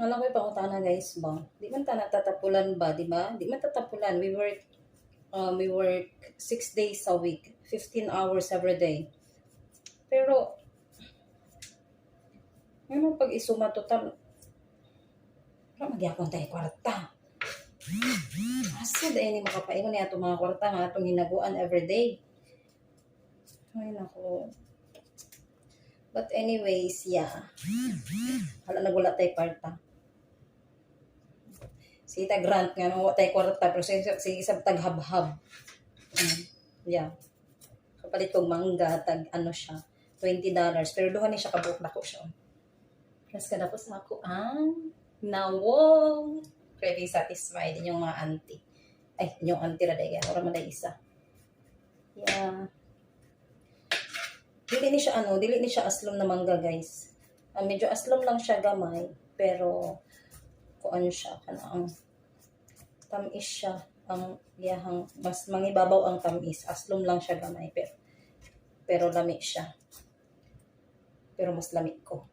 Alam ko ipangutana guys ba? Di man ta natatapulan ba, di ba? Di man tatapulan. We work 6 days a week, 15 hours every day. Pero ano pag isuma total, wala magyapon tayo kwarta. Asa dahil ni makapaingon niya itong mga kwarta nga itong hinaguan everyday. Ay nako. But anyways, yeah. Hala nagwala tayo kwarta. Sige ta grant nga mo tayo kwarta pero sige sa taghabhab. Yeah. Kapalit kong mangga tag ano siya, $20 pero duha ni siya kabuok na ko siya. Plus ka na po sa ako ang nawong. Pretty satisfied din yung mga auntie. Ay, yung auntie na dahil. Wala man isa. Yeah. Dili ni siya aslom na mangga guys. Medyo aslom lang siya gamay. Pero, kuan siya. Kanang tamis siya. Ang yahang, mas mangibabaw ang tamis. Aslom lang siya gamay. Pero lami siya. Pero mas lami ko.